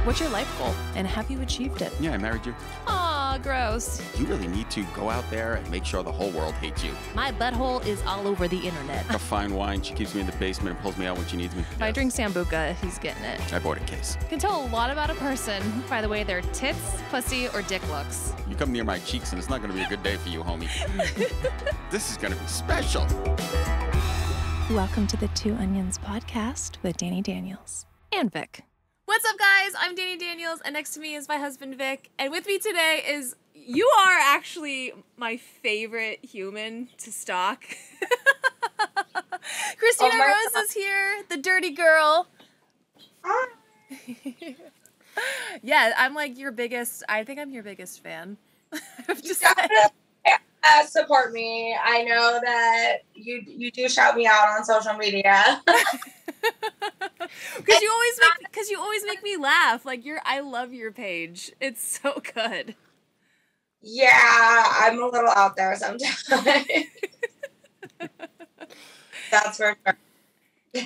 What's your life goal, and have you achieved it? Yeah, I married you. Aw, gross. You really need to go out there and make sure the whole world hates you. My butthole is all over the internet. A fine wine, she keeps me in the basement and pulls me out when she needs me. If I drink Sambuca, he's getting it. I bought a case. You can tell a lot about a person by the way their tits, pussy, or dick looks. You come near my cheeks and it's not going to be a good day for you, homie. This is going to be special. Welcome to the Two Onions podcast with Dani Daniels. And Vic. What's up, guys? I'm Dani Daniels, and next to me is my husband, Vic. And with me today is, you are actually my favorite human to stalk. Kristina Rose is here, the dirty girl. Yeah, I'm like your biggest, I think I'm your biggest fan. Just support me. I know that you do shout me out on social media. Because you always make me laugh. Like I love your page. It's so good. Yeah, I'm a little out there sometimes. That's for sure.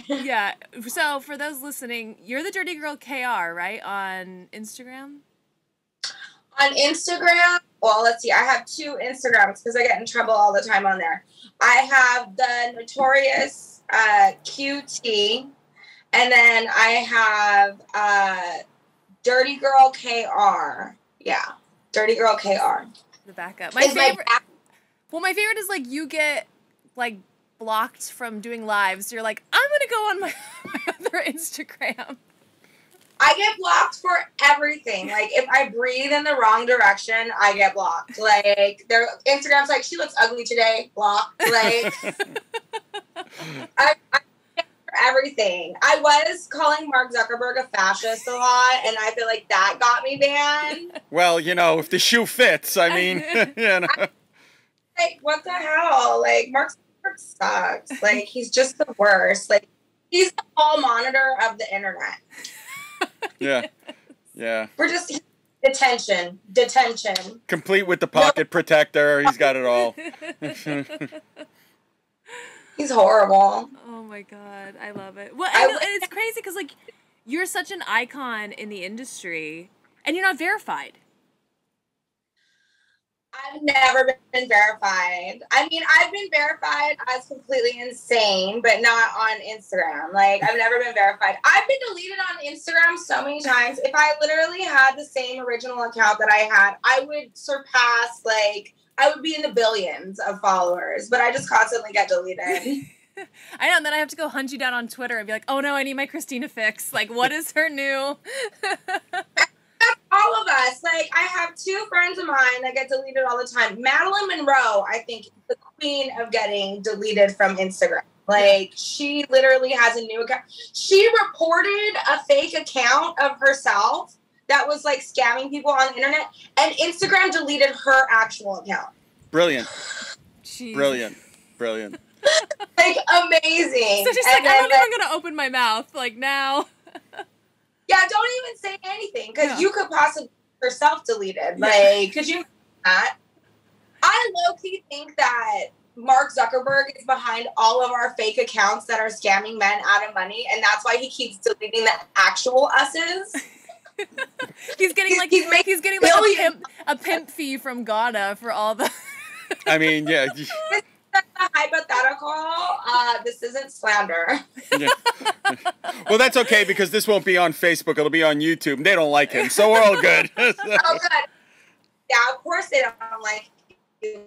Yeah. So for those listening, you're the Dirty Girl KR, right? On Instagram? On Instagram, well, let's see. I have two Instagrams because I get in trouble all the time on there. I have the notorious QT, and then I have Dirty Girl KR. Yeah, Dirty Girl KR. The backup. My favorite is like you get like blocked from doing lives. You're like, I'm gonna go on my other Instagram. I get blocked for everything. Like, if I breathe in the wrong direction, I get blocked. Like, their Instagram's like, she looks ugly today. Blocked. Like, I get for everything. I was calling Mark Zuckerberg a fascist a lot, and I feel like that got me banned. Well, you know, if the shoe fits, I mean, you know. Like, what the hell? Like, Mark Zuckerberg sucks. Like, he's just the worst. Like, he's the hall monitor of the internet. Yeah. Yeah. We're just detention. Complete with the pocket protector. He's got it all. He's horrible. Oh my God. I love it. Well, and it's crazy because like you're such an icon in the industry and you're not verified. I've never been verified. I mean, I've been verified as completely insane, but not on Instagram. Like, I've never been verified. I've been deleted on Instagram so many times. If I literally had the same original account that I had, I would surpass, like, I would be in the billions of followers, but I just constantly get deleted. I know, and then I have to go hunt you down on Twitter and be like, oh no, I need my Kristina fix. Like, what is her new... All of us. Like, I have two friends of mine that get deleted all the time. Madeline Monroe, I think, is the queen of getting deleted from Instagram. Like, she literally has a new account. She reported a fake account of herself that was, like, scamming people on the internet, and Instagram deleted her actual account. Brilliant. Jeez. Brilliant. Like, amazing. So she's like, I'm not even going to open my mouth, like, now. Yeah, don't even say anything, because you could possibly get yourself deleted. Like, could you that? I low-key think that Mark Zuckerberg is behind all of our fake accounts that are scamming men out of money, and that's why he keeps deleting the actual us's. He's getting like a pimp fee from Ghana for all the... I mean, yeah. That's a hypothetical. This isn't slander. Yeah. Well, that's okay because this won't be on Facebook. It'll be on YouTube. They don't like him, so we're all good. Oh, good. Yeah, of course they don't like you.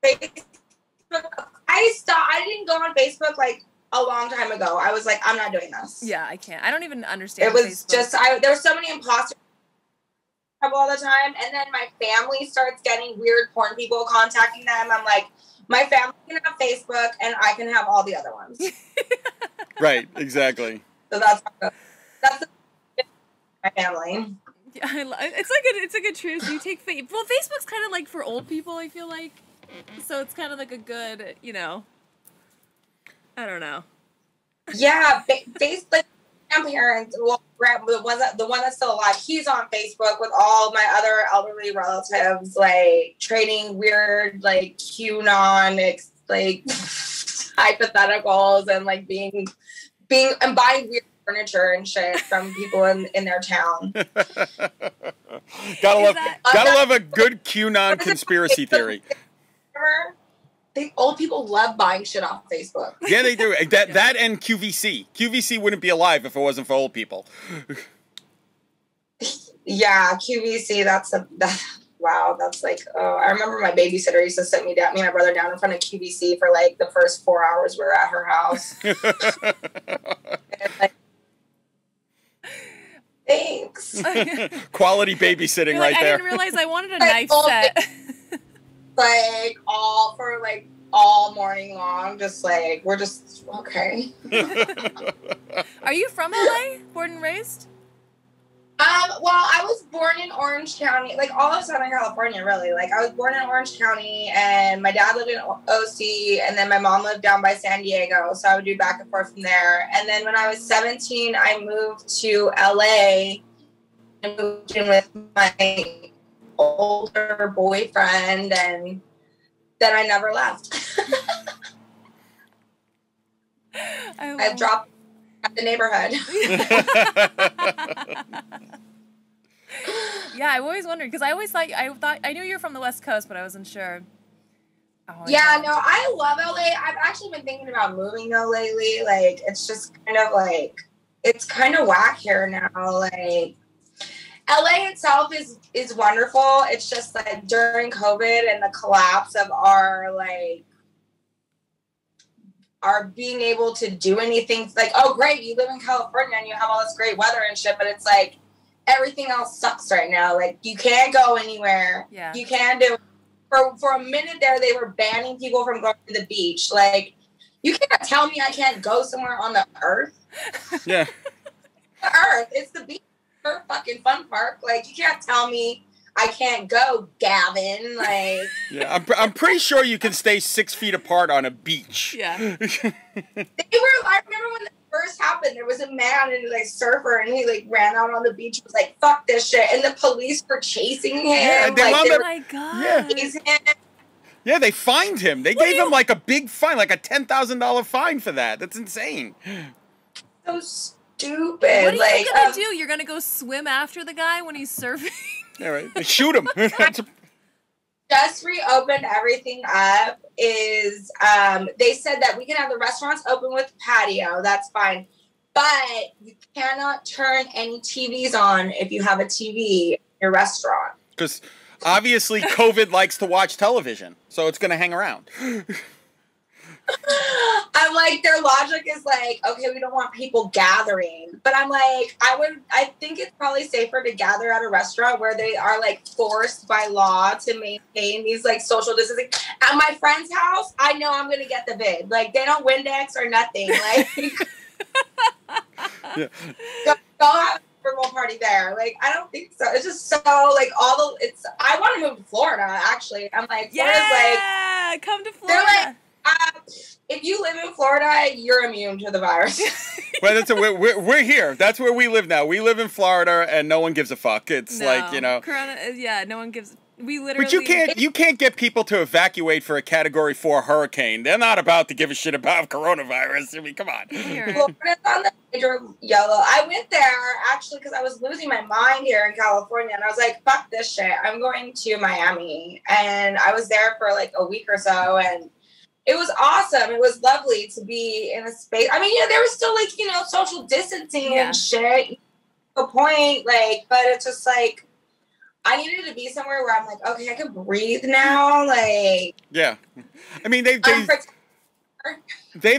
Facebook. I didn't go on Facebook like a long time ago. I was like, I'm not doing this. Yeah, I can't. I don't even understand. It was Facebook. just there were so many imposters all the time, and then my family starts getting weird porn people contacting them. I'm like, my family can have Facebook, and I can have all the other ones. Right, exactly. So that's my family. Yeah, it's like a truth. You take well, Facebook's kind of like for old people. I feel like, so it's kind of like a good, you know. I don't know. Yeah, Facebook. Grandparents, well, the one that's still alive, he's on Facebook with all my other elderly relatives, like trading weird, like QAnon, like hypotheticals, and like being and buying weird furniture and shit from people in their town. Gotta love a good QAnon conspiracy theory. Old people love buying shit off Facebook. Yeah, they do. That and QVC. QVC wouldn't be alive if it wasn't for old people. Yeah, QVC. Wow. That's like. Oh, I remember my babysitter used to sit me and my brother down in front of QVC for like the first 4 hours we were at her house. And, like, thanks. Quality babysitting right there. I didn't realize I wanted a knife set. Like all morning long, just like we're just okay. Are you from LA? Born and raised? Well, I was born in Orange County, like all of Southern California, really. Like I was born in Orange County, and my dad lived in OC, and then my mom lived down by San Diego, so I would do back and forth from there. And then when I was 17, I moved to LA and moved in with my older boyfriend, and then I never left. I've dropped at the neighborhood. Yeah, I've always wondered, because I thought I knew you were from the West Coast, but I wasn't sure. Yeah, no, I love LA. I've actually been thinking about moving though lately. Like, it's just kind of like, it's kind of whack here now. Like, LA itself is wonderful. It's just like during COVID and the collapse of our being able to do anything. It's like, oh great, you live in California and you have all this great weather and shit, but it's like everything else sucks right now. Like, you can't go anywhere. Yeah. You can't do. For a minute there, they were banning people from going to the beach. Like, you can't tell me I can't go somewhere on the earth. Yeah. The earth, it's the beach. Her fucking fun park. Like, you can't tell me I can't go, Gavin. Like, yeah, I'm pretty sure you can stay 6 feet apart on a beach. Yeah. I remember when it first happened, there was a man and like surfer, and he like ran out on the beach and was like, fuck this shit, and the police were chasing him. Yeah, Oh my god. Yeah, they fined him. They gave him like a big fine, like a $10,000 fine for that. That's insane. So stupid. What are like, you gonna do? You're gonna go swim after the guy when he's surfing? Yeah, right. They shoot him. Just reopened everything up. They said that we can have the restaurants open with patio. That's fine, but you cannot turn any TVs on if you have a TV in your restaurant. Because obviously COVID likes to watch television, so it's going to hang around. I'm like, their logic is like, okay, we don't want people gathering. But I'm like, I think it's probably safer to gather at a restaurant where they are like forced by law to maintain these like social distancing. At my friend's house, I know I'm going to get the vid. Like, they don't Windex or nothing. Like, Yeah. go have a Super Bowl party there. Like, I don't think so. It's just so like I want to move to Florida, actually. I'm like, Yeah, come to Florida. They're like, if you live in Florida, you're immune to the virus. Well, we're here. That's where we live now. We live in Florida, and no one gives a fuck. It's like, you know. Corona, yeah, no one gives. We literally. But you can't get people to evacuate for a Category 4 hurricane. They're not about to give a shit about coronavirus. I mean, come on. Florida's on the major yellow. I went there actually because I was losing my mind here in California, and I was like, "Fuck this shit! I'm going to Miami." And I was there for like a week or so, and it was awesome. It was lovely to be in a space. I mean, yeah, there was still like, you know, social distancing and shit. A point, like, but it's just like, I needed to be somewhere where I'm like, okay, I can breathe now. Like, yeah. I mean, they've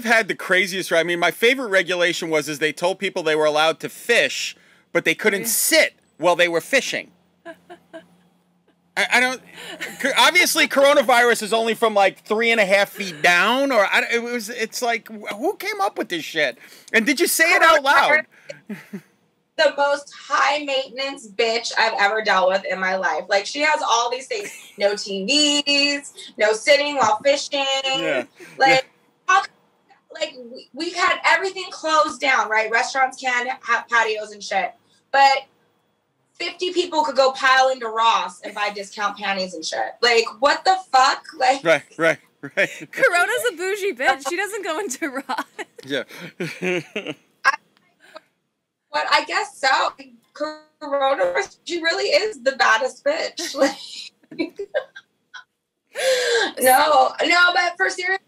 had the craziest. I mean, my favorite regulation was they told people they were allowed to fish, but they couldn't sit while they were fishing. I don't. Obviously, coronavirus is only from like 3.5 feet down, or it's like, who came up with this shit? And did you say it out loud? The most high maintenance bitch I've ever dealt with in my life. Like, she has all these things: no TVs, no sitting while fishing. Yeah. Like, we've had everything closed down, right? Restaurants can't have patios and shit, but 50 people could go pile into Ross and buy discount panties and shit. Like, what the fuck? Like, right. Corona's a bougie bitch. She doesn't go into Ross. Yeah. But I guess so. Coronavirus, she really is the baddest bitch. No, but for serious,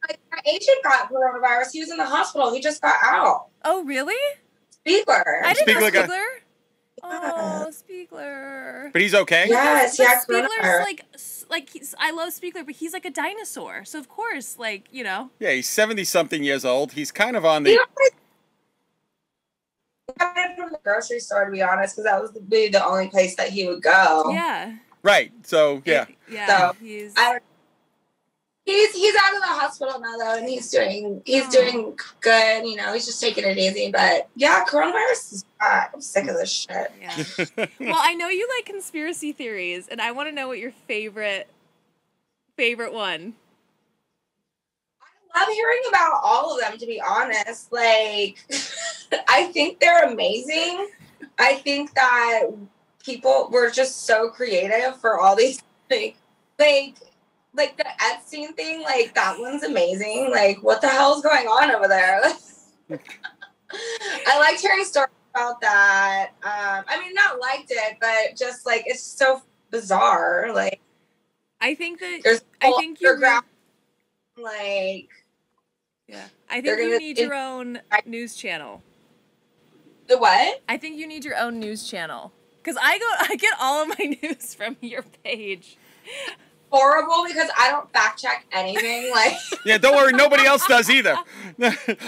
like, my agent got coronavirus. He was in the hospital. He just got out. Oh, really? Spiegler. I didn't know Spiegler Spiegler. Oh, Spiegler. But he's okay? Yes, But yeah, Spiegler's like I love Spiegler, but he's like a dinosaur. So of course, like, you know. Yeah, he's 70-something years old. He's kind of on the... I got it from the grocery store, to be honest, because that was the only place that he would go. Yeah. Right, so, yeah. Yeah, So, he's out of the hospital now, though, and he's doing good. You know, he's just taking it easy. But yeah, coronavirus is bad. I'm sick of this shit. Yeah. Well, I know you like conspiracy theories, and I want to know what your favorite one. I love hearing about all of them, to be honest. Like, I think they're amazing. I think that people were just so creative for all these like the Epstein thing, like that one's amazing. Like, what the hell is going on over there? I liked hearing stories about that. I mean, not liked it, but just like it's so bizarre. Like, I think that like, yeah, I think you need your own news channel. The what? I think you need your own news channel because I get all of my news from your page. Horrible because I don't fact check anything. Like, yeah, don't worry, nobody else does either.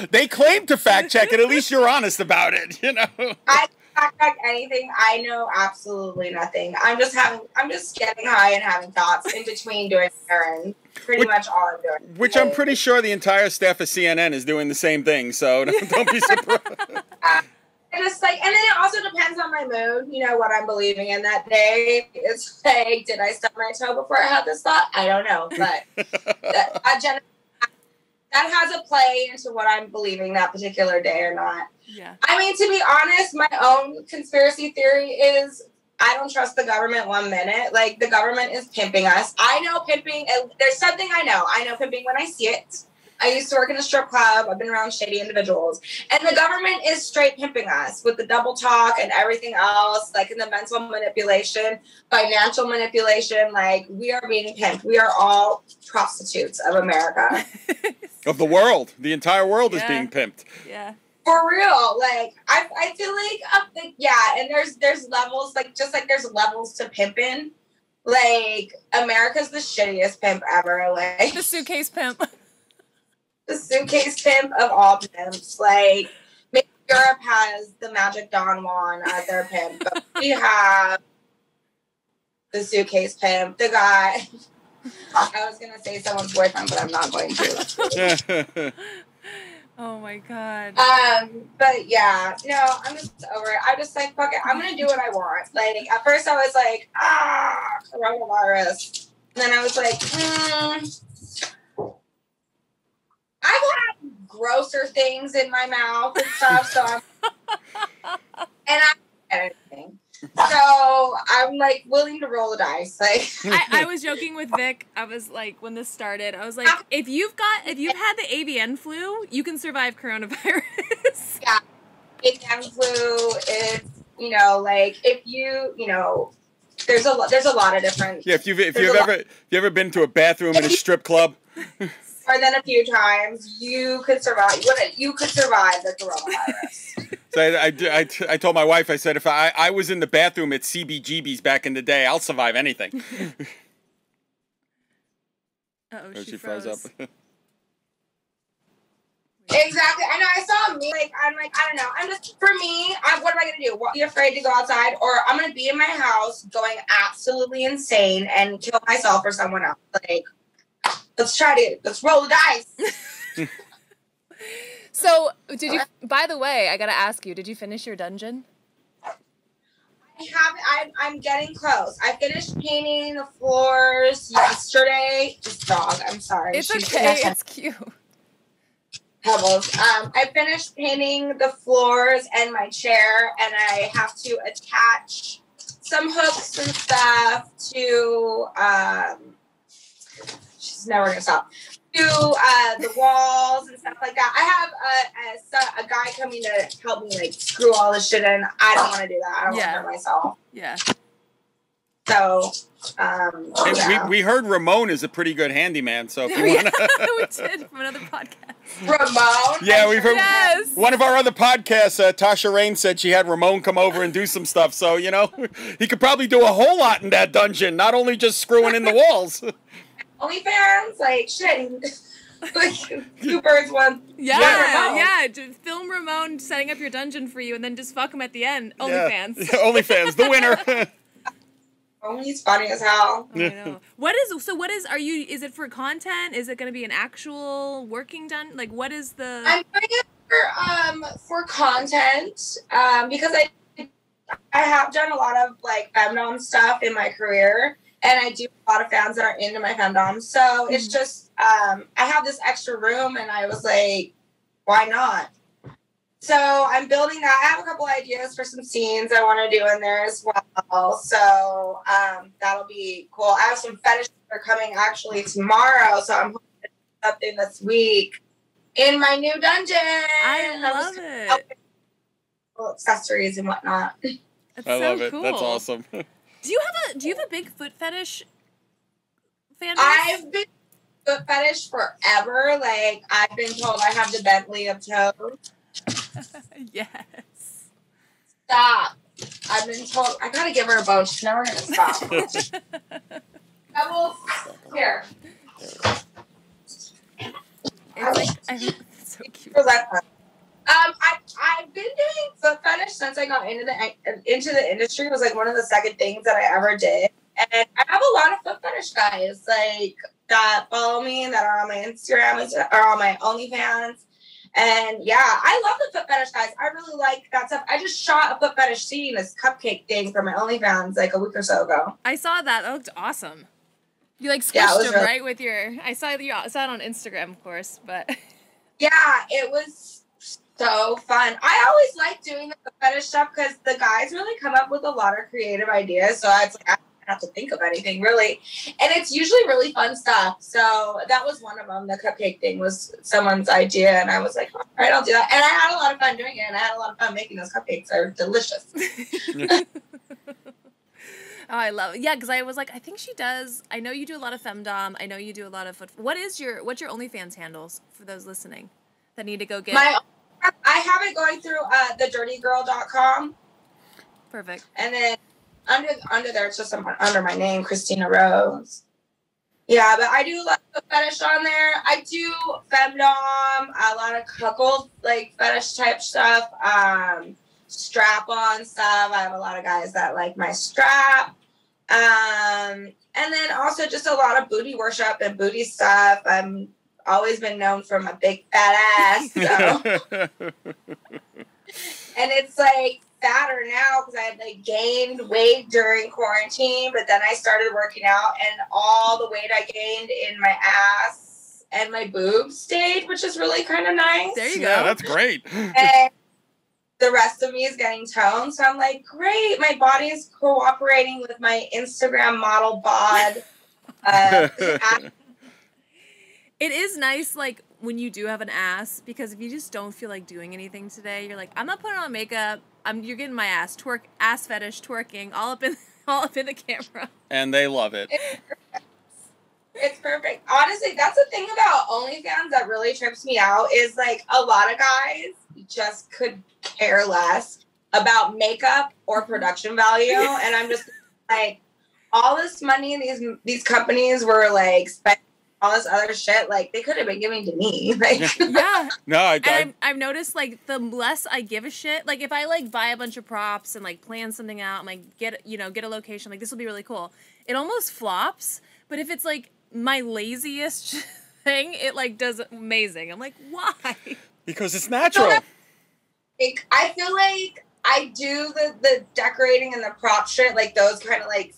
They claim to fact check it. At least you're honest about it, you know. I fact check anything. I know absolutely nothing. I'm just getting high and having thoughts in between doing errands. Pretty much all I'm doing. Which I'm pretty sure the entire staff of CNN is doing the same thing. So don't be surprised. Just like, and then it also depends on my mood, you know, what I'm believing in that day. It's like, did I stub my toe before I had this thought? I don't know, but that has a play into what I'm believing that particular day or not. Yeah. I mean, to be honest, my own conspiracy theory is I don't trust the government 1 minute. Like, the government is pimping us. I know pimping, there's something I know pimping when I see it. I used to work in a strip club. I've been around shady individuals. And the government is straight pimping us with the double talk and everything else, like in the mental manipulation, financial manipulation. Like, we are being pimped. We are all prostitutes of America. Of the world. The entire world is being pimped. Yeah. For real. Like, I feel like, yeah, and there's levels, like, just like there's levels to pimping. Like, America's the shittiest pimp ever. Like, The suitcase pimp. The suitcase pimp of all pimps. Like, maybe Europe has the Magic Don Juan as their pimp, but we have the suitcase pimp, the guy. I was gonna say someone's boyfriend, but I'm not going to. Oh my god. But yeah, no, I'm just over it. I'm just like, fuck it, I'm gonna do what I want. Like, at first I was like, coronavirus. And then I was like, I've had grosser things in my mouth and stuff, so I'm anything. So I'm like willing to roll the dice. Like, I was joking with Vic. I was like, when this started, I was like, if you've had the avian flu, you can survive coronavirus. Yeah, avian flu is, you know, like if you know, there's a lot of different. Yeah, if you've ever been to a bathroom in a strip club. More than a few times, you could survive. You could survive the coronavirus. So I told my wife, I said, if I was in the bathroom at CBGB's back in the day, I'll survive anything. Uh-oh, she froze up. Exactly. I know. I saw me. Like, I'm like, I don't know. I'm just, for me, what am I going to do? Be afraid to go outside? Or I'm going to be in my house going absolutely insane and kill myself or someone else. Like, let's roll the dice. So, by the way, I gotta ask you, did you finish your dungeon? I'm getting close. I finished painting the floors yesterday. This dog, I'm sorry. It's okay, it's cute. Pebbles. I finished painting the floors and my chair, and I have to attach some hooks and stuff to, she's never gonna stop. do the walls and stuff like that. I have a guy coming to help me like screw all this shit in. I don't want to do that. I don't want to hurt myself. Yeah. So, we heard Ramon is a pretty good handyman. So if you want to, we did from another podcast. Ramon. Yeah, we've heard one of our other podcasts. Tasha Rain said she had Ramon come over and do some stuff. So you know, he could probably do a whole lot in that dungeon, not only just screwing in the walls. OnlyFans, like shit. Like 2 birds, 1. Yeah. Just film Ramon setting up your dungeon for you, and then just fuck him at the end. OnlyFans. Yeah. OnlyFans, the winner. Oh, he's funny as hell. I know. Is it for content? Is it going to be an actual working done? Like, what is the... I'm doing it for content, because I have done a lot of, like, femdom stuff in my career, and I do a lot of fans that are into my femdom, so it's just, I have this extra room, and I was like, why not? So I'm building that. I have a couple ideas for some scenes I want to do in there as well. So that'll be cool. I have some fetishes that are coming actually tomorrow. So I'm hoping to do something this week in my new dungeon. I love it. Accessories and whatnot. I love it. Cool. That's awesome. Do you have a big foot fetish fan base? I've been foot fetish forever. Like I've been told I have the Bentley of toes. Yes. Stop. I've been told I gotta give her a bone. She's never gonna stop. Pebbles, here. It's so cute. I've been doing foot fetish since I got into the industry. It was like one of the second things that I ever did, and I have a lot of foot fetish guys like that follow me that are on my Instagram or on my OnlyFans. And yeah, I love the foot fetish guys. I really like that stuff. I just shot a foot fetish scene, this cupcake thing for my OnlyFans like a week or so ago. I saw that. That looked awesome. You like squished them, right? With your, I saw it on Instagram, of course, but. Yeah, it was so fun. I always like doing the fetish stuff because the guys really come up with a lot of creative ideas. So it's like, I don't have to think of anything really. And it's usually really fun stuff. So that was one of them. The cupcake thing was someone's idea. And I was like, all right, I'll do that. And I had a lot of fun doing it. And I had a lot of fun making those cupcakes. They're delicious. Oh, I love it. Yeah, because I was like, I think she does. I know you do a lot of femdom. I know you do a lot of foot. What's your OnlyFans handles for those listening that need to go get? I have it going through thedirtygirl.com. Perfect. And then under there, it's just under my name, Kristina Rose. Yeah, but I do a lot of fetish on there. I do femdom, a lot of cuckold, like fetish type stuff, strap-on stuff. I have a lot of guys that like my strap. And then also just a lot of booty worship and booty stuff. I'm always been known for my big fat ass. So. And it's like fatter now because I had like gained weight during quarantine, but then I started working out and all the weight I gained in my ass and my boobs stayed, which is really kind of nice. There you go. Yeah, that's great. And the rest of me is getting toned, so I'm like, great, my body is cooperating with my Instagram model bod. It is nice, like, when you do have an ass, because if you just don't feel like doing anything today, you're like, I'm not putting on makeup. You're getting my ass ass fetish twerking all up in the camera. And they love it. It's perfect. Honestly, that's the thing about OnlyFans that really trips me out is like a lot of guys just could care less about makeup or production value, and I'm just like, all this money these companies were like spending all this other shit, like they could have been giving to me. Like, yeah. No, I've noticed like the less I give a shit, like if I like buy a bunch of props and like plan something out and like get a location, like this will be really cool, it almost flops. But if it's like my laziest thing, it like does amazing. I'm like, why? Because it's natural. Like, I feel like I do the decorating and the prop shit, like those kind of like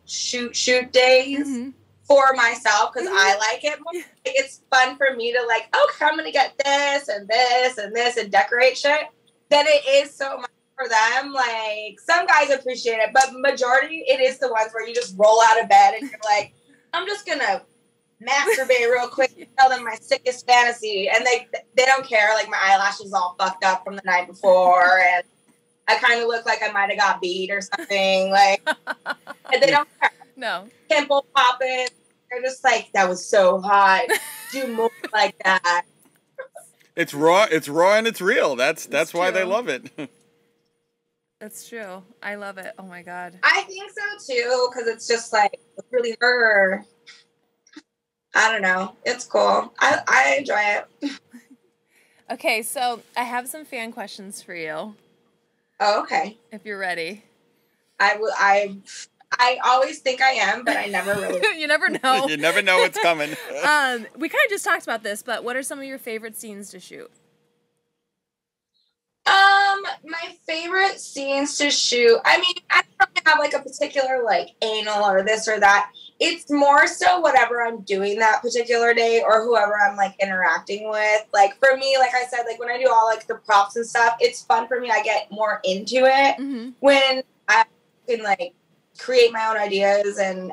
shoot days for myself because I like it more. It's fun for me to like, okay, I'm gonna get this and this and this and decorate shit. Then it is so much for them. Like some guys appreciate it, but majority it is the ones where you just roll out of bed and you're like, I'm just gonna masturbate real quick, tell them my sickest fantasy, and they don't care. Like my eyelashes all fucked up from the night before, and I kind of look like I might have got beat or something. Like, and they don't care. No. Pimple popping. They're just like, that was so hot. Do more like that. It's raw and it's real. That's why they true. love it. That's true. I love it. Oh my God. I think so too, because it's just like really her. I don't know. It's cool. I enjoy it. Okay, so I have some fan questions for you. Oh, okay. If you're ready. I always think I am, but I never really. You never know. You never know what's coming. We kind of just talked about this, but what are some of your favorite scenes to shoot? My favorite scenes to shoot. I mean, I don't really have like a particular like anal or this or that. It's more so whatever I'm doing that particular day or whoever I'm like interacting with. Like for me, like I said, like when I do all like the props and stuff, it's fun for me. I get more into it when I can like create my own ideas and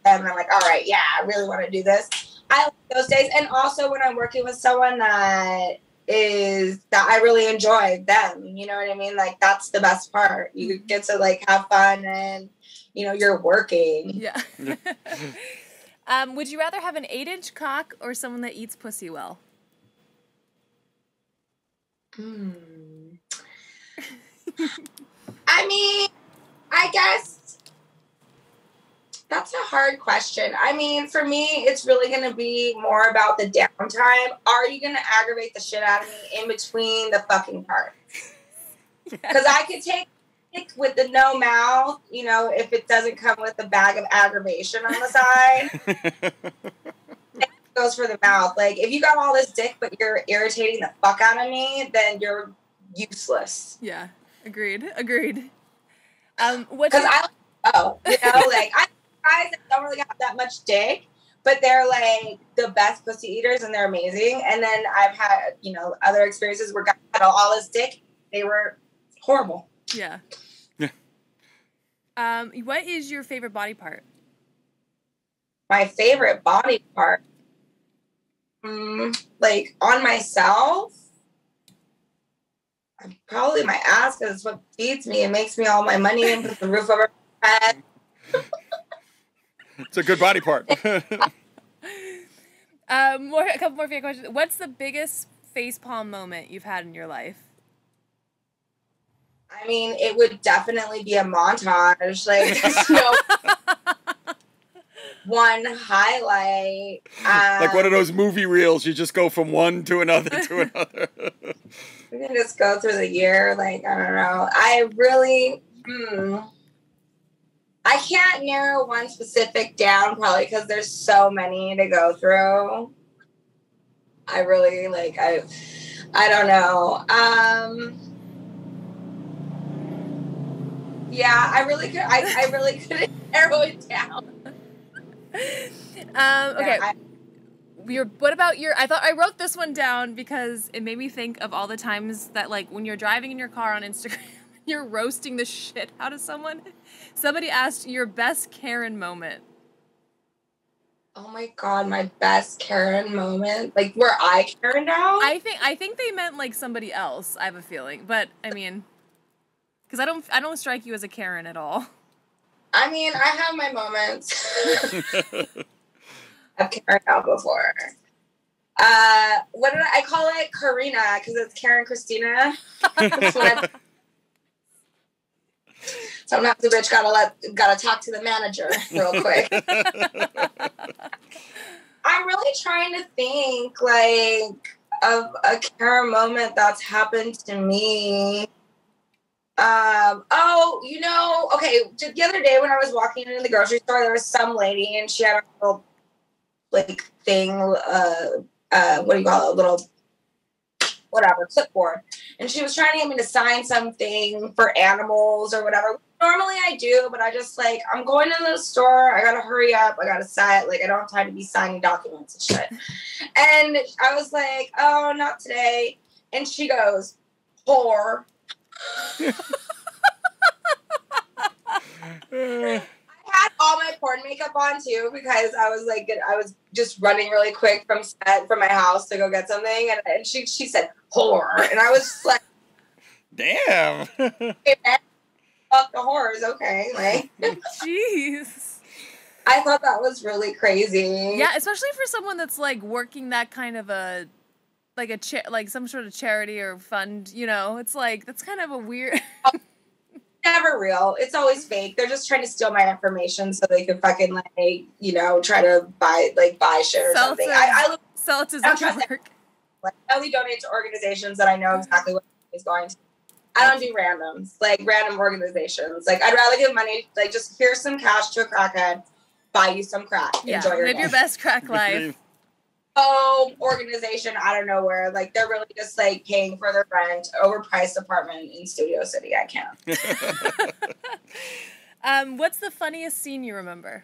I'm like, all right, yeah, I really want to do this. I like those days. And also when I'm working with someone that I really enjoy them. You know what I mean? Like that's the best part. You get to like have fun and you know, you're working. Yeah. Would you rather have an 8-inch cock or someone that eats pussy well? I mean, I guess that's a hard question. I mean, for me, it's really going to be more about the downtime. Are you going to aggravate the shit out of me in between the fucking parts? Because I could take it with the no mouth, you know, if it doesn't come with a bag of aggravation on the side. It goes for the mouth. Like, if you got all this dick, but you're irritating the fuck out of me, then you're useless. Yeah, agreed. Because I you know, like, I guys that don't really have that much dick, but they're like the best pussy eaters and they're amazing. And then I've had, you know, other experiences where guys had all this dick, they were horrible. Yeah. What is your favorite body part? My favorite body part, like on myself, probably my ass, because it's what feeds me and makes me all my money and puts the roof over my head. It's a good body part. A couple more fan questions. What's the biggest facepalm moment you've had in your life? I mean, it would definitely be a montage. Like, there's no one highlight. Like one of those movie reels. You just go from one to another to another. We can just go through the year. Like, I don't know. I really... I can't narrow one specific down probably because there's so many to go through. I really I don't know. Yeah, I really couldn't narrow it down. Okay. What about your, I wrote this one down because it made me think of all the times that like when you're driving in your car on Instagram, you're roasting the shit out of someone. Somebody asked your best Karen moment. Oh my God, my best Karen moment. Like where I Karen out? I think they meant like somebody else, I have a feeling. But I mean, because I don't strike you as a Karen at all. I mean, I have my moments. I've Karen out before. What did I call it? Karina, because it's Karen Kristina. Sometimes the bitch gotta talk to the manager real quick. I'm really trying to think like of a Karen moment that's happened to me. Oh, you know, okay, the other day when I was walking into the grocery store, there was some lady and she had a little like thing, what do you call it? A little whatever, clipboard. And she was trying to get me to sign something for animals or whatever. Normally I do, but I just like, I'm going to the store. I gotta hurry up. I gotta sign. Like, I don't have time to be signing documents and shit. And I was like, oh, not today. And she goes, whore. I had all my porn makeup on too because I was just running really quick from my house to go get something, and she said horror, and I was just like, damn. Hey, man, fuck the horrors, okay? Like, jeez. I thought that was really crazy. Yeah, especially for someone that's like working that kind of a like some sort of charity or fund, you know, it's like that's kind of a weird. Never real. It's always fake. They're just trying to steal my information so they can fucking like, you know, try to buy shit or something. Sell it to Zuckerberg. Like, I only donate to organizations that I know exactly what is going to. I don't do randoms, like random organizations. Like I'd rather give money, like just here's some cash to a crackhead, buy you some crack. Yeah, enjoy your live day. your best crack life. Organization out of nowhere, like they're really just like paying for their rent, overpriced apartment in Studio City. I can't. What's the funniest scene you remember?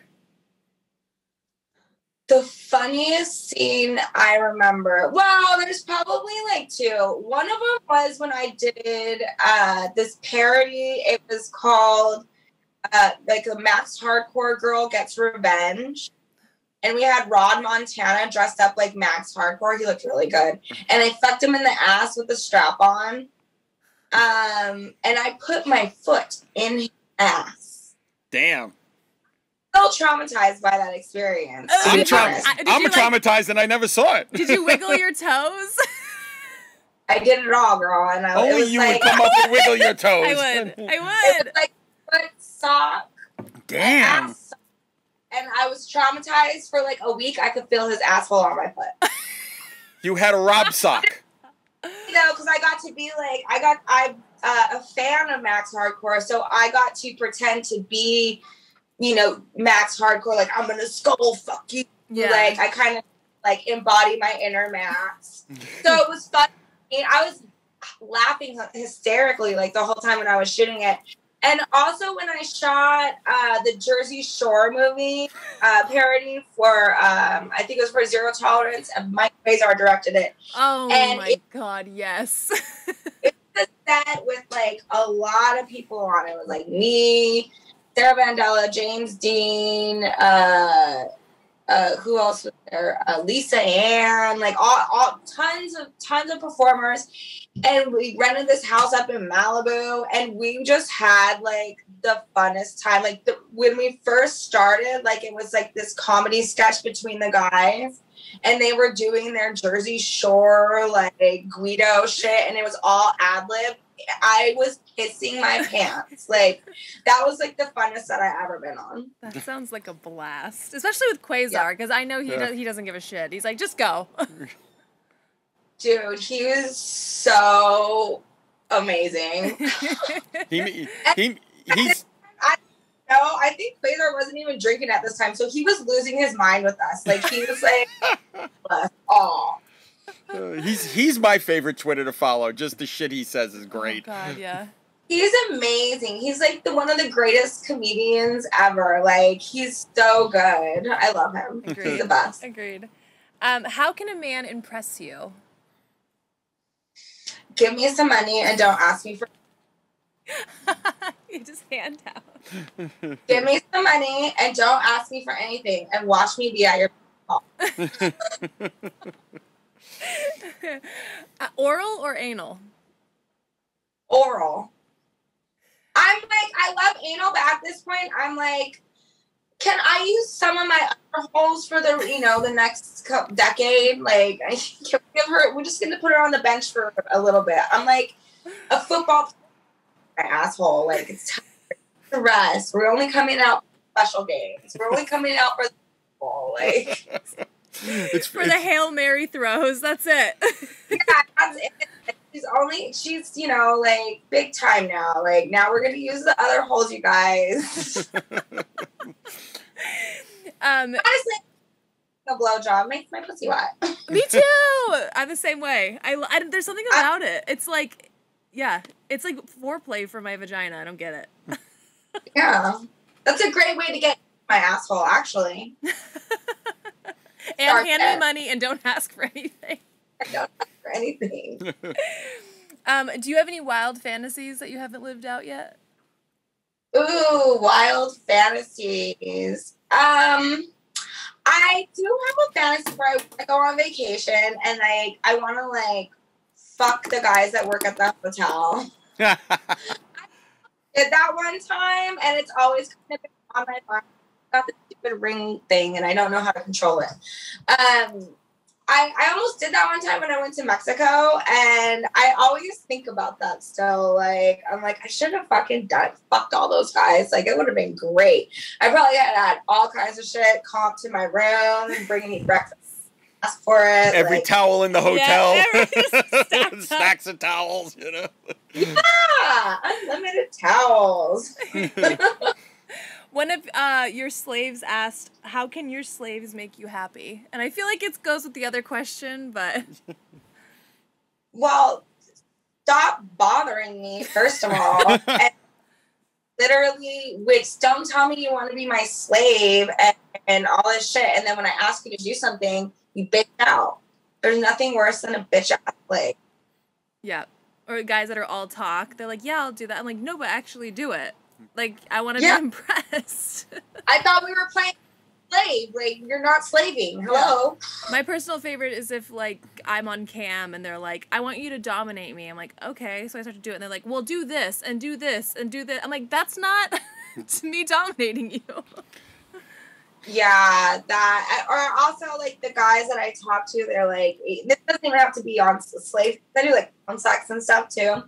The funniest scene I remember, well, there's probably like two. One of them was when I did this parody. It was called like a Max Hardcore Girl Gets Revenge. And we had Rod Montana dressed up like Max Hardcore. He looked really good. And I fucked him in the ass with a strap on. And I put my foot in his ass. Damn. So traumatized by that experience. I'm traumatized and I never saw it. Did you wiggle your toes? I did it all, girl. And only you would come up and wiggle your toes. I would. It was like foot sock. Damn. Ass sock. And I was traumatized for like a week. I could feel his asshole on my foot. You had a Rob sock. You know, because I got to be like, I'm a fan of Max Hardcore, so I got to pretend to be, you know, Max Hardcore. Like, I'm gonna skull fuck you. Yeah. Like, I kind of like embody my inner Max. So it was fun. I was laughing hysterically like the whole time when I was shooting it. And also when I shot the Jersey Shore movie parody for, I think it was for Zero Tolerance, and Mike Quasar directed it. Oh and my God, yes. It was a set with like a lot of people on it. It was like me, Sarah Vandella, James Dean, who else was there? Lisa Ann, like all tons of performers. And we rented this house up in Malibu, and we just had like the funnest time. Like when we first started, like it was like this comedy sketch between the guys, and they were doing their Jersey Shore like Guido shit, and it was all ad lib. I was pissing my pants. Like that was like the funnest that I ever been on. That sounds like a blast, especially with Quasar, because I know he doesn't give a shit. He's like, just go. Dude, he was so amazing. He's. I think Quasar wasn't even drinking at this time, so he was losing his mind with us. Like he was like, "Aw." He's my favorite Twitter to follow. Just the shit he says is great. Oh God, yeah. He's amazing. He's like one of the greatest comedians ever. Like he's so good. I love him. Agreed. He's the best. Agreed. How can a man impress you? Give me some money and don't ask me for. You just hand out. Give me some money and don't ask me for anything, and watch me be at your call. Oral or anal? Oral. I'm like, I love anal, but at this point, I'm like, can I use some of my other holes for the, the next decade? Like, can we give her, we're just going to put her on the bench for a little bit. I'm like, a football player, my asshole. Like, it's time to rest. We're only coming out for special games. We're only coming out for the football. Like, it's for the Hail Mary throws. That's it. Yeah, that's it. She's, like, big time now. Like, now we're going to use the other holes, you guys. Honestly, a blowjob makes my pussy wet. Me too. I'm the same way. I there's something about it. It's like, yeah, it's like foreplay for my vagina. I don't get it. Yeah. That's a great way to get my asshole, actually. And hand me money and don't ask for anything. I don't ask for anything. Do you have any wild fantasies that you haven't lived out yet? Ooh, wild fantasies. I do have a fantasy where I go on vacation and I want to like fuck the guys that work at the hotel. I did that one time, and it's always kind of been on my mind. I got the stupid ring thing, and I don't know how to control it. I almost did that one time when I went to Mexico, and I always think about that still. Like, I'm like, I should have fucked all those guys. Like, it would have been great. I probably had all kinds of shit, comp to my room, bringing me breakfast, ask for it. Every like, towel in the hotel. Yeah, stacks of towels, you know. Yeah, unlimited towels. One of your slaves asked, how can your slaves make you happy? And I feel like it goes with the other question, but... Well, stop bothering me, first of all. And literally, don't tell me you want to be my slave and all this shit. And then when I ask you to do something, you bitch out. There's nothing worse than a bitch ass slave. Yeah. Or guys that are all talk. They're like, yeah, I'll do that. I'm like, no, but actually do it. Like, I want to be impressed. I thought we were playing slave. Like, you're not slaving. Hello? Yeah. My personal favorite is if, like, I'm on cam and they're like, I want you to dominate me. I'm like, okay. So I start to do it. And they're like, well, do this and do this and do this. I'm like, that's not me dominating you. Yeah, that. Or also, like, the guys that I talk to, they're like, this doesn't even have to be on slave. They do, like, on sex and stuff, too.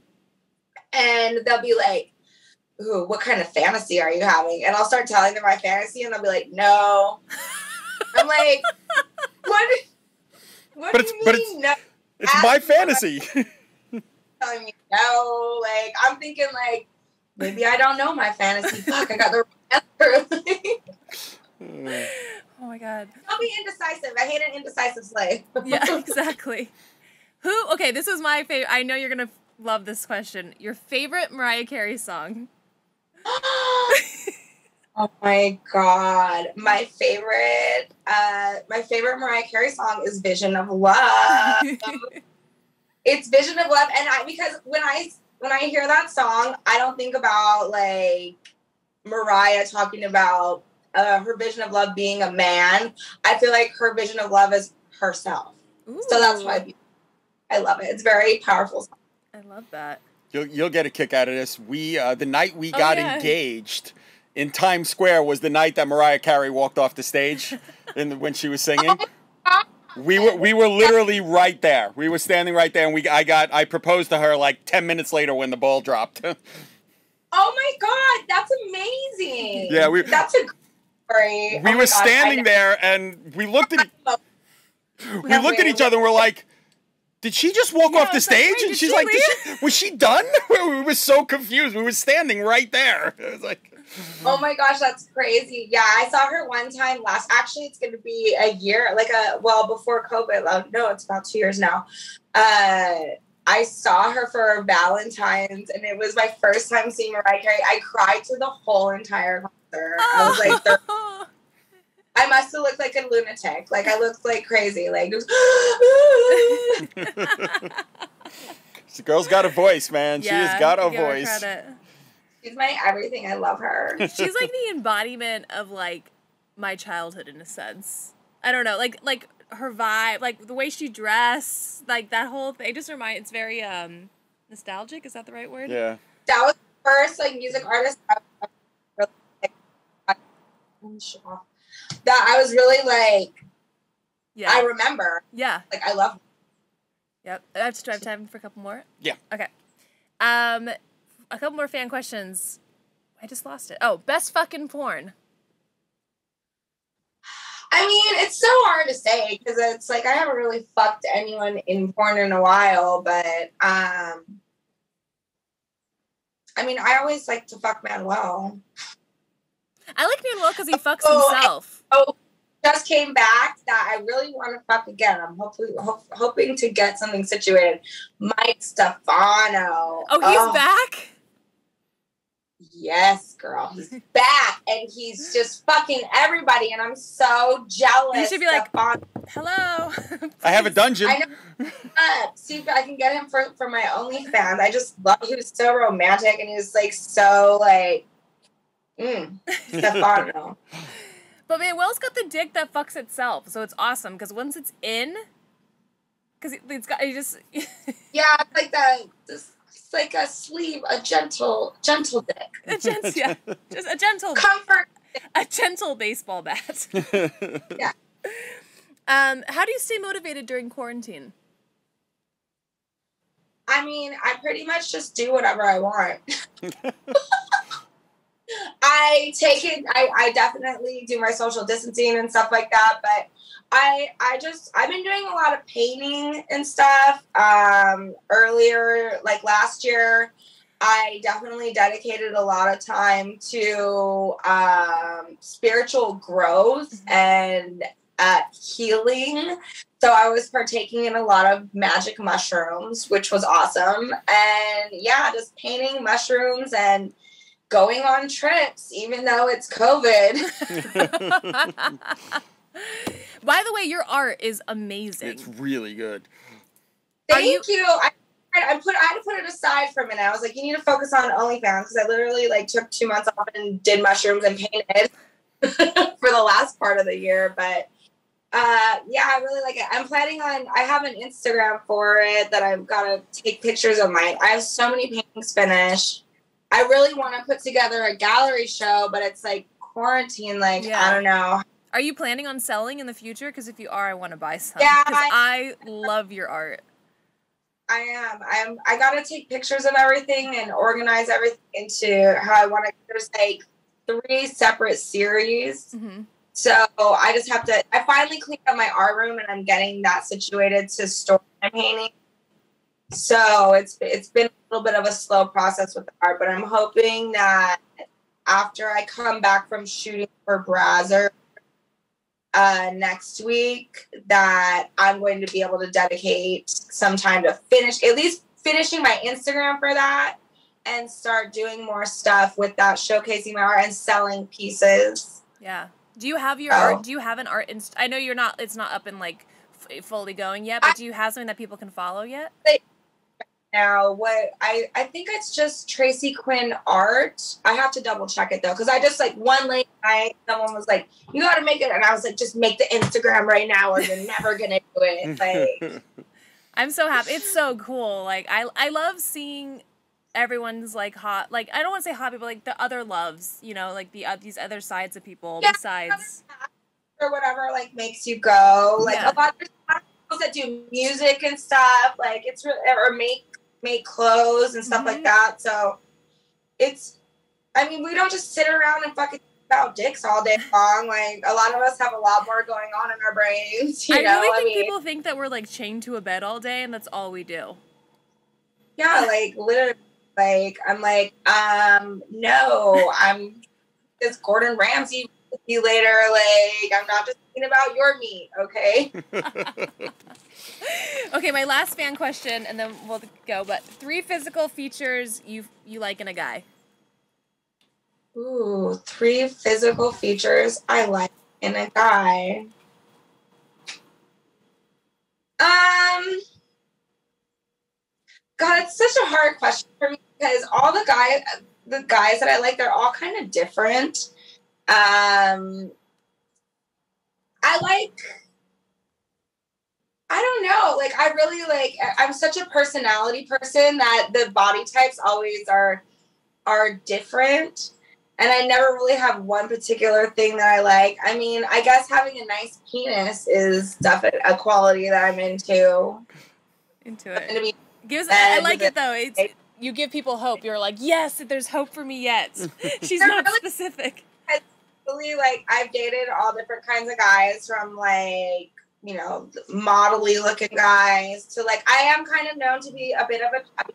And they'll be like, ooh, what kind of fantasy are you having? And I'll start telling them my fantasy, and they'll be like, no. I'm like, what do you mean, no? It's my fantasy. Telling me no. Like, I'm thinking, like, maybe I don't know my fantasy. Fuck, I got the wrong answer. Oh, my God. I'll be indecisive. I hate an indecisive slave. Yeah, exactly. Okay, this is my favorite. I know you're going to love this question. Your favorite Mariah Carey song? Oh my God. My favorite Mariah Carey song is Vision of Love. It's Vision of Love. And because when I hear that song, I don't think about like Mariah talking about her vision of love being a man. I feel like her vision of love is herself. Ooh. So that's why I love it. It's a very powerful song. I love that. You'll get a kick out of this. The night we got engaged in Times Square was the night that Mariah Carey walked off the stage when she was singing. Oh, we were literally right there. We were standing right there, and I proposed to her like 10 minutes later when the ball dropped. Oh my God, that's amazing. Yeah, that's a great story. We were standing there, and we looked at each other, and we're like, did she just walk off the stage? Like, and she's like, was she done? We were so confused. We were standing right there. It was like, oh my gosh, that's crazy. Yeah, I saw her one time actually it's going to be a year, before COVID. No, it's about 2 years now. I saw her for Valentine's, and it was my first time seeing Mariah Carey. I cried through the whole entire concert. I was like, I must have looked like a lunatic. Like, I looked like crazy. Like, it was, the girl's got a voice, man. Yeah, she has got a voice. She's my everything. I love her. She's like the embodiment of, like, my childhood in a sense. I don't know. Like her vibe, like, the way she dressed, like, that whole thing. It's very, nostalgic. Is that the right word? Yeah. That was the first, like, music artist that I was really like, yeah, I remember. Yeah. Like, I love her. Yep. I have time for a couple more? Yeah. Okay. A couple more fan questions. I just lost it. Oh, best fucking porn. I mean, it's so hard to say because it's like I haven't really fucked anyone in porn in a while, but I mean, I always like to fuck Manuel. I like Manuel because he fucks himself. Just came back that I really want to fuck again. I'm hoping to get something situated. Mike Stefano. Oh, he's back? Yes, girl. He's back, and he's just fucking everybody, and I'm so jealous. You should be like, hello. I have a dungeon. I know. See if I can get him for my OnlyFans. I just love. He was so romantic, and he was like so like Stefano. But Manuel's got the dick that fucks itself, so it's awesome because once it's in, because it's got, you just. Yeah, it's like it's like a sleeve, a gentle dick. Yeah, just a gentle comfort. A gentle baseball bat. Yeah. How do you stay motivated during quarantine? I mean, I pretty much just do whatever I want. I definitely do my social distancing and stuff like that, but I've been doing a lot of painting and stuff. Earlier, like last year, I definitely dedicated a lot of time to spiritual growth and healing. So I was partaking in a lot of magic mushrooms, which was awesome. And yeah, just painting mushrooms and going on trips, even though it's COVID. By the way, your art is amazing. It's really good. Thank you. I had to put it aside for a minute. I was like, you need to focus on OnlyFans because I literally like took 2 months off and did mushrooms and painted for the last part of the year. But yeah, I really like it. I have an Instagram for it that I've got to take pictures of mine. I have so many paintings finished. I really want to put together a gallery show, but it's like quarantine. Like, yeah. I don't know. Are you planning on selling in the future? Because if you are, I want to buy some. Yeah, I love your art. I am. I got to take pictures of everything and organize everything into how I want to. There's like 3 separate series. Mm-hmm. So I just have to. I finally cleaned up my art room and I'm getting that situated to store my painting. So it's been a little bit of a slow process with the art, but I'm hoping that after I come back from shooting for Brazzer next week, that I'm going to be able to dedicate some time to finishing my Instagram for that and start doing more stuff with that, showcasing my art and selling pieces. Yeah. Do you have your art? Do you have an art? I know it's not up and like fully going yet, but do you have something that people can follow yet? Now, what I think it's just Tracy Quinn Art. I have to double check it though, because I just like one late night, someone was like, "You got to make it," and I was like, "Just make the Instagram right now, or you're never gonna do it." Like, I'm so happy. It's so cool. Like I love seeing everyone's like hot. Like I don't want to say hobby, but like the other loves. You know, like these other sides of people besides or whatever. Like makes you go. Like a lot of people that do music and stuff. Like it's really or make clothes and stuff like that. So I mean, we don't just sit around and fucking about dicks all day long. Like a lot of us have a lot more going on in our brains. I really think people think that we're like chained to a bed all day and that's all we do. Yeah, like literally, like I'm like, no, I'm this Gordon Ramsay with you later. Like I'm not just thinking about your meat, okay? Okay, my last fan question, and then we'll go. But 3 physical features you like in a guy. Ooh, 3 physical features I like in a guy. God, it's such a hard question for me because all the guys that I like, they're all kind of different. I don't know. Like, I really I'm such a personality person that the body types always are different. And I never really have one particular thing that I like. I mean, I guess having a nice penis is definitely a quality that I'm into. It. I like it, though. You give people hope. You're like, yes, there's hope for me yet. She's not really specific. Really, I've dated all different kinds of guys from, modelly looking guys to I am kind of known to be a bit of a chubby.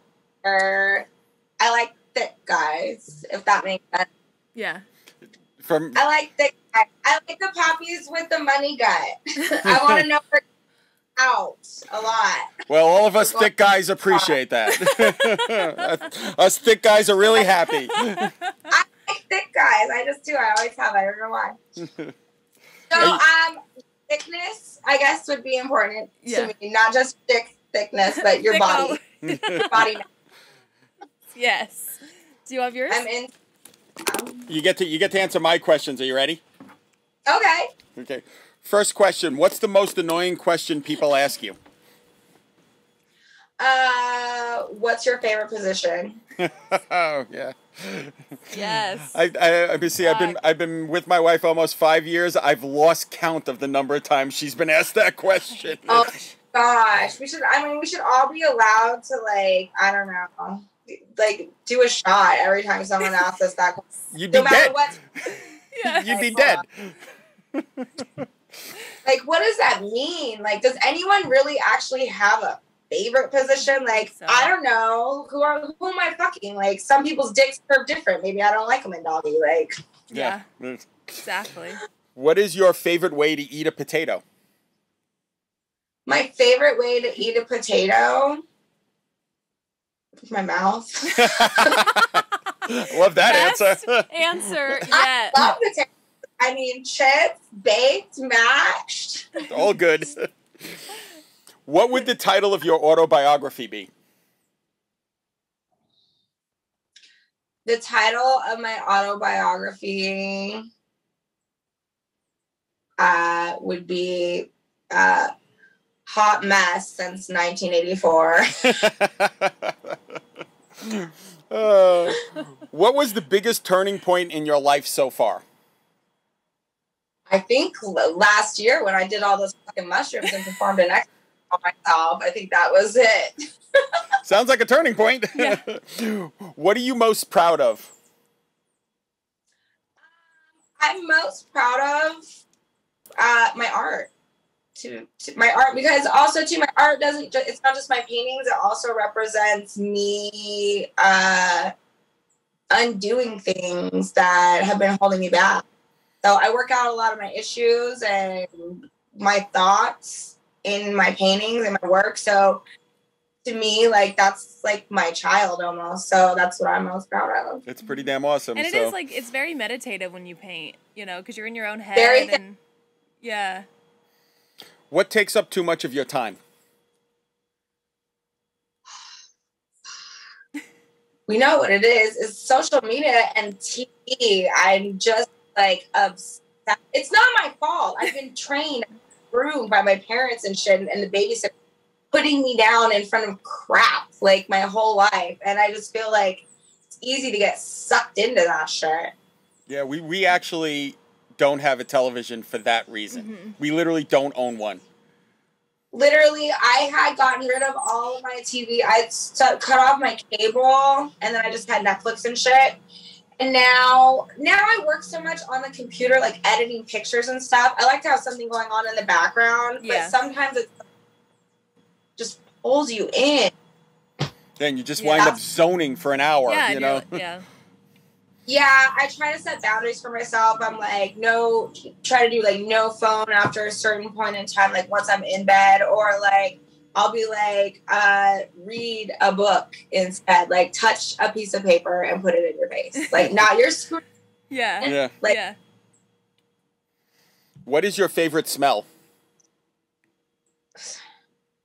I like thick guys, if that makes sense. Yeah. I like thick guys. I like the poppies with the money gut. I want to know her out a lot. Well, all of us thick guys appreciate that. Us thick guys are really happy. I like thick guys. I just do. I always have. I don't know why. So, thickness, I guess, would be important to me. Not just thickness, but your body. Your body. Yes. Do you have yours? You get to answer my questions. Are you ready? Okay. Okay. First question. What's the most annoying question people ask you? What's your favorite position? Oh, yeah. Yes. I've been with my wife almost 5 years. I've lost count of the number of times she's been asked that question. Oh gosh, we should all be allowed to, like, I don't know, like, do a shot every time someone asks us that question. You'd be no matter dead. what. Yeah. You'd be dead. Like, what does that mean? Like, does anyone really actually have a favorite position? Like, So. I don't know. Who am I fucking? Like, some people's dicks are different. Maybe I don't like them in doggy. Like, Yeah. Exactly. What is your favorite way to eat a potato? my favorite way to eat a potato with my mouth. Love that Best answer. answer I yet. love potatoes. I mean, chips, baked, mashed. All good. What would the title of your autobiography be? The title of my autobiography would be Hot Mess Since 1984. What was the biggest turning point in your life so far? I think last year when I did all those fucking mushrooms and performed an exercise on myself, I think that was it. Sounds like a turning point. Yeah. What are you most proud of? I'm most proud of my art. To my art, because also too, my art it's not just my paintings, it also represents me undoing things that have been holding me back. So I work out a lot of my issues and my thoughts in my paintings and my work. So to me, like, that's like my child almost. So that's what I'm most proud of. It's pretty damn awesome. And it is like, it's very meditative when you paint, you know, because you're in your own head. Very and yeah. What takes up too much of your time? We know what it is. It's social media and TV. I'm just like obsessed. It's not my fault. I've been trained, groomed by my parents and shit, and the babysitter putting me down in front of crap like my whole life. And I just feel like it's easy to get sucked into that shit. Yeah, we actually don't have a television for that reason. Mm-hmm. We literally don't own one. Literally, I had gotten rid of all of my TV. I cut off my cable, and then I just had Netflix and shit. And now I work so much on the computer, like editing pictures and stuff. I like to have something going on in the background, Yeah. but sometimes it just pulls you in. Then you just Yeah. wind up zoning for an hour, Yeah. you know? Yeah. Yeah, I try to set boundaries for myself. I'm like, try to do like no phone after a certain point in time, like once I'm in bed, or like I'll be like, read a book instead, like touch a piece of paper and put it in your face. Like, not your screen. Yeah. Yeah. Like, Yeah. What is your favorite smell?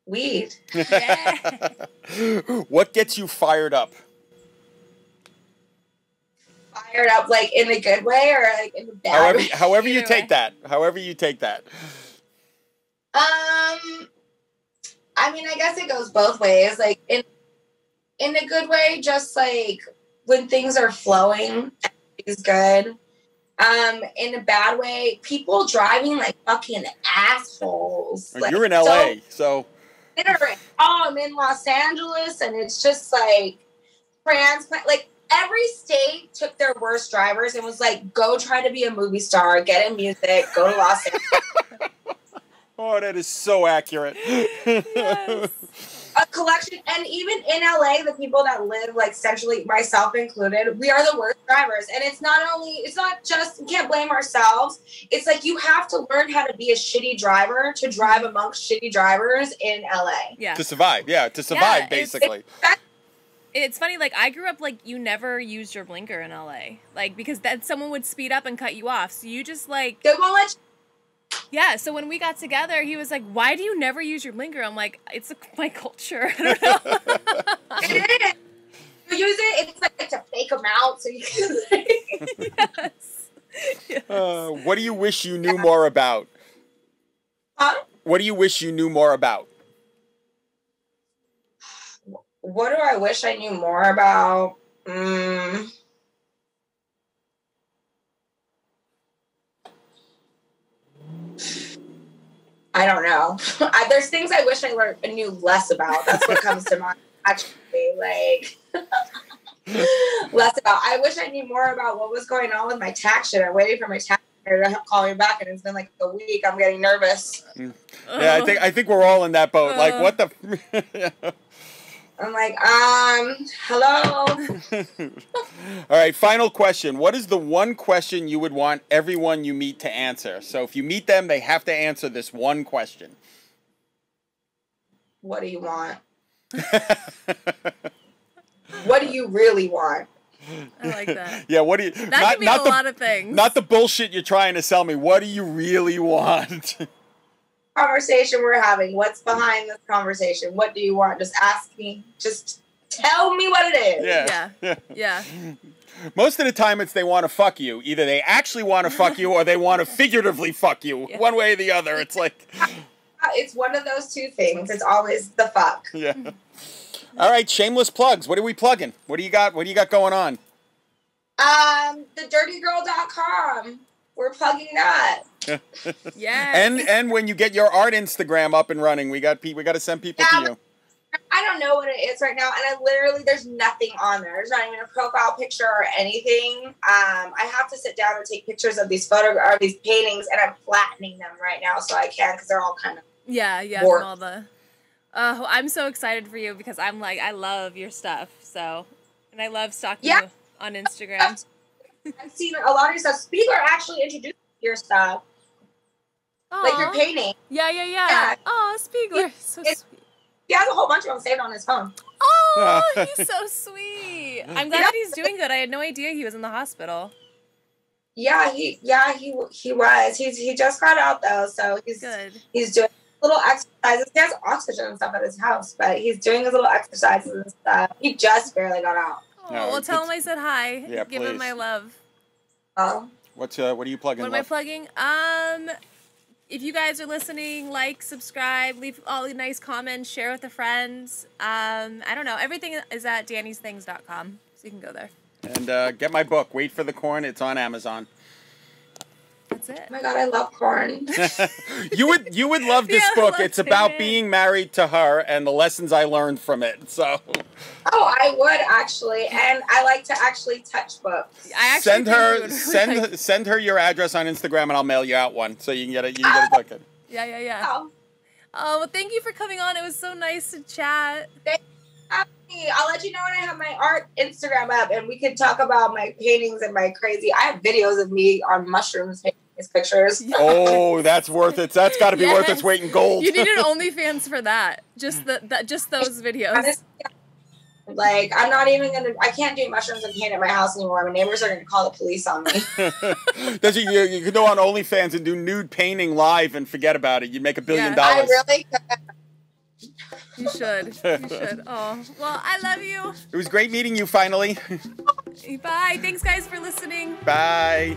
weed. Yeah. What gets you fired up? Fired up, like in a good way or like in a bad way? However you Either take way. that. However you take that. I mean, I guess it goes both ways. Like in a good way, just like when things are flowing, everything's good. In a bad way, people driving like fucking assholes. Like, You're in LA, so illiterate. Oh, I'm in Los Angeles, and it's just like transplant. Like every state took their worst drivers and was like, "Go try to be a movie star, get in music, go to Los Angeles." oh, that is so accurate. Yes. A collection, and even in LA, the people that live like centrally, myself included, we are the worst drivers. And it's not just, we can't blame ourselves. It's like you have to learn how to be a shitty driver to drive amongst shitty drivers in LA. Yeah. To survive, it's- basically. It's funny, like, I grew up, like, you never used your blinker in LA. Like, because that someone would speed up and cut you off. So you just, like... They won't let you. Yeah, so when we got together, he was like, why do you never use your blinker? I'm like, it's my culture. I don't know. It is. You use it, it's like to fake them out so you can, like, Yes. Yes. What do you wish you knew more about? What do you wish you knew more about? What do I wish I knew more about? I don't know. There's things I wish I knew less about. That's what comes to mind. Actually, like less about. I wish I knew more about what was going on with my tax shit. I'm waiting for my tax to call me back, and it's been like a week. I'm getting nervous. Yeah, I think we're all in that boat. Like, what the? I'm like, hello. All right, final question. What is the one question you would want everyone you meet to answer? So if you meet them, they have to answer this one question. What do you want? What do you really want? I like that. Yeah, what do you... That could mean a lot of things. Not the bullshit you're trying to sell me. What do you really want? Conversation we're having. What's behind this conversation? What do you want? Just ask me. Just tell me what it is. Yeah. Most of the time it's they want to fuck you. Either they actually want to fuck you or they want to figuratively fuck you. Yeah. One way or the other. It's like... It's one of those two things. It's always the fuck. Yeah. All right, shameless plugs. What are we plugging? What do you got? What do you got going on? thedirtygirl.com. We're plugging that. Yeah. And when you get your art Instagram up and running, we got to send people to you. I don't know what it is right now, and there's nothing on there. There's not even a profile picture or anything. I have to sit down and take pictures of these these paintings, and I'm flattening them right now so I can, because they're all kind of from all the. I'm so excited for you because I'm like, I love your stuff, and I love stalking you on Instagram. I've seen a lot of your stuff. Spiegler actually introduced your stuff. Aww. Like your painting. Yeah. Oh, Spiegler. So sweet. He has a whole bunch of them saved on his phone. Oh, he's so sweet. I'm glad that he's doing good. I had no idea he was in the hospital. Yeah, he was. He just got out though, so he's good. He's doing little exercises. He has oxygen and stuff at his house, but he's doing his little exercises and stuff. He just barely got out. Oh, well, tell him I said hi. Yeah, Give please. him my love. Oh. What are you plugging? What am I plugging? If you guys are listening, like, subscribe, leave all the nice comments, share with a friend. I don't know. Everything is at dannysthings.com, so you can go there. And get my book, Wait for the Corn. It's on Amazon. That's it. Oh my God, I love corn. You would love this book. It's about being married to her and the lessons I learned from it. So. Oh, I would actually, and I like to actually touch books. I actually send her your address on Instagram, and I'll mail you out one so you can get it. You can get a book. Yeah. Oh, well, thank you for coming on. It was so nice to chat. I'll let you know when I have my art Instagram up, and we can talk about my paintings and my crazy. I have videos of me on mushrooms taking these pictures. Oh, that's worth it. That's got to be worth its weight in gold. You need an OnlyFans for that. Just those videos. Like, I'm not even gonna. I can't do mushrooms and paint at my house anymore. My neighbors are gonna call the police on me. You could go on OnlyFans and do nude painting live and forget about it. You'd make $1 billion. I really could. You should. Oh, well, I love you. It was great meeting you finally. Bye. Thanks, guys, for listening. Bye.